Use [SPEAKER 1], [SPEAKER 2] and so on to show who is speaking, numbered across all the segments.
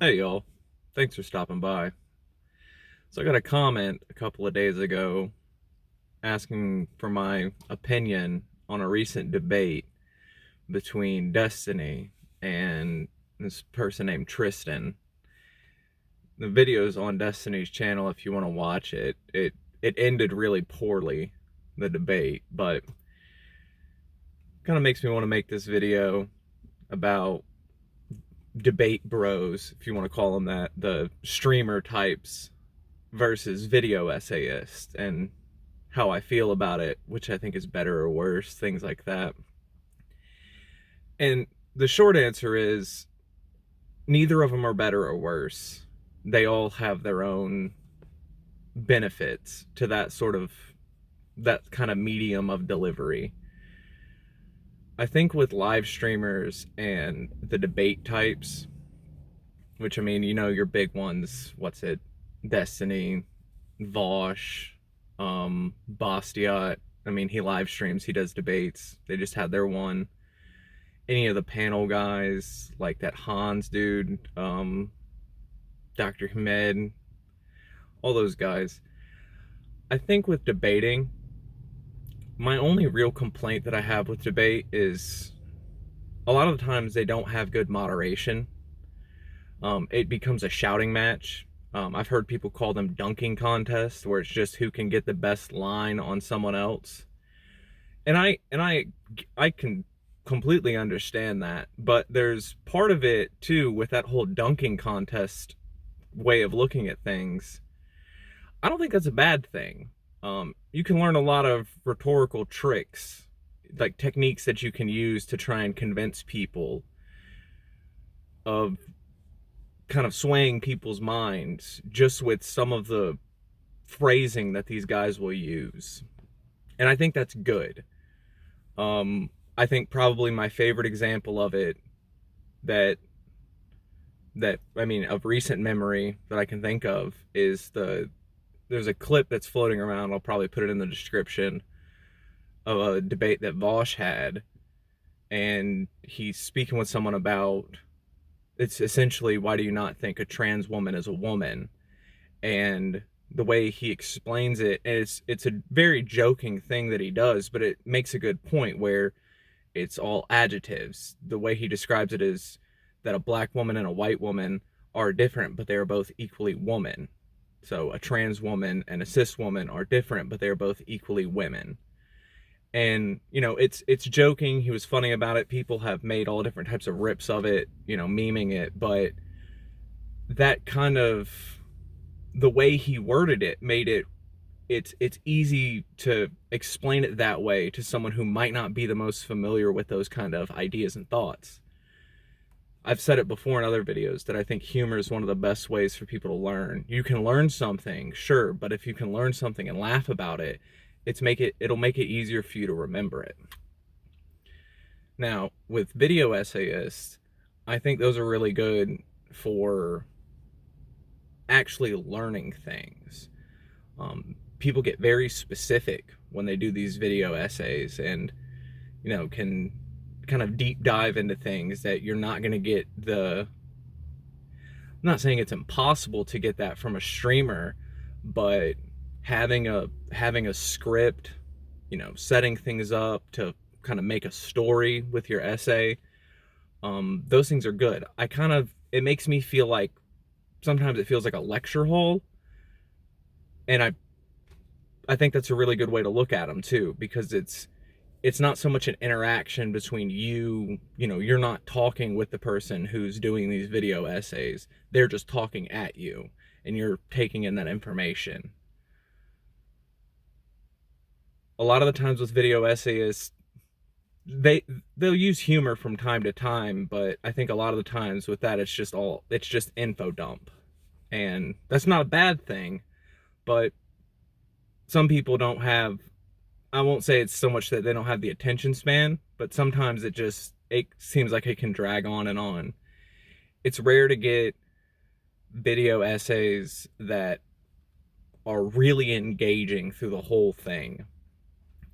[SPEAKER 1] Hey y'all, thanks for stopping by. So I got a comment a couple of days ago asking for my opinion on a recent debate between Destiny and this person named Tristan. The video's on Destiny's channel if you want to watch it. It ended really poorly, the debate, but kind of makes me want to make this video about debate bros, if you want to call them that, the streamer types versus video essayists, and how I feel about it, which I think is better or worse, things like that. And the short answer is neither of them are better or worse. They all have their own benefits to that kind of medium of delivery. I think with live streamers and the debate types, which I mean, your big ones, what's it? Destiny, Vosh, Bastiat. I mean, he live streams, he does debates. They just had their one. Any of the panel guys, like that Hans dude, Dr. Hamed, all those guys. I think with debating, my only real complaint that I have with debate is a lot of the times they don't have good moderation. It becomes a shouting match. I've heard people call them dunking contests, where it's just who can get the best line on someone else. And I can completely understand that, but there's part of it too with that whole dunking contest way of looking at things. I don't think that's a bad thing. You can learn a lot of rhetorical tricks, like techniques that you can use to try and convince people of kind of swaying people's minds just with some of the phrasing that these guys will use. And I think that's good. I think probably my favorite example of it that I mean of recent memory that I can think of is there's a clip that's floating around. I'll probably put it in the description of a debate that Vosh had, and he's speaking with someone about it's essentially why do you not think a trans woman is a woman, and the way he explains it, and it's a very joking thing that he does, but it makes a good point where it's all adjectives. The way he describes it is that a black woman and a white woman are different, but they are both equally woman. So a trans woman and a cis woman are different, but they're both equally women. And it's joking. He was funny about it. People have made all different types of rips of it, memeing it. But that kind of the way he worded it made it's easy to explain it that way to someone who might not be the most familiar with those kind of ideas and thoughts. I've said it before in other videos that I think humor is one of the best ways for people to learn. You can learn something, sure, but if you can learn something and laugh about it, it'll make it easier for you to remember it. Now, with video essayists, I think those are really good for actually learning things. People get very specific when they do these video essays, and can kind of deep dive into things that you're not going to get I'm not saying it's impossible to get that from a streamer, but having a script, setting things up to kind of make a story with your essay, those things are good. It makes me feel like sometimes it feels like a lecture hall, and I think that's a really good way to look at them too, because it's not so much an interaction between you're not talking with the person who's doing these video essays. They're just talking at you, and you're taking in that information. A lot of the times with video essayists, they'll use humor from time to time, but I think a lot of the times with that, it's just info dump. And that's not a bad thing, but some people don't have, I won't say it's so much that they don't have the attention span, but sometimes it seems like it can drag on and on. It's rare to get video essays that are really engaging through the whole thing.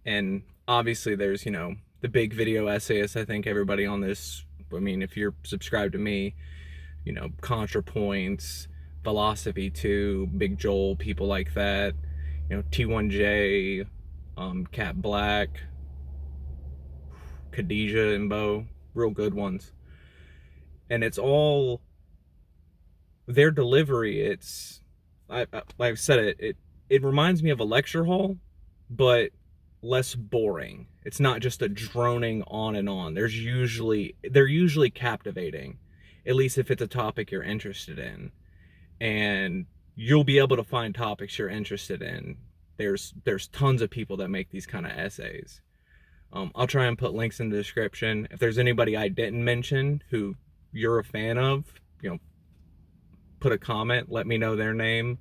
[SPEAKER 1] And obviously there's, the big video essayists. I think everybody on this, I mean, if you're subscribed to me, ContraPoints, Philosophy 2, Big Joel, people like that, T1J, Cat Black, Khadijah and Bo, real good ones. And it's all their delivery. Like I said, it reminds me of a lecture hall, but less boring. It's not just a droning on and on. They're usually captivating, at least if it's a topic you're interested in, and you'll be able to find topics you're interested in. There's tons of people that make these kind of essays. I'll try and put links in the description. If there's anybody I didn't mention who you're a fan of, put a comment, let me know their name.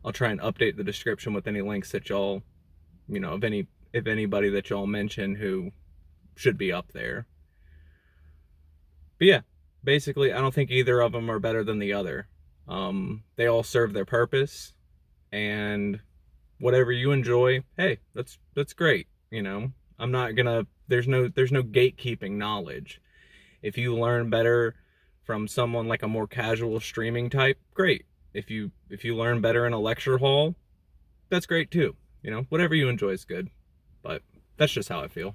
[SPEAKER 1] I'll try and update the description with any links that y'all, if anybody that y'all mention who should be up there. But yeah, basically, I don't think either of them are better than the other. They all serve their purpose, and whatever you enjoy, hey, that's great. I'm not gonna. There's no gatekeeping knowledge. If you learn better from someone like a more casual streaming type, great. If you learn better in a lecture hall, that's great too. Whatever you enjoy is good. But that's just how I feel.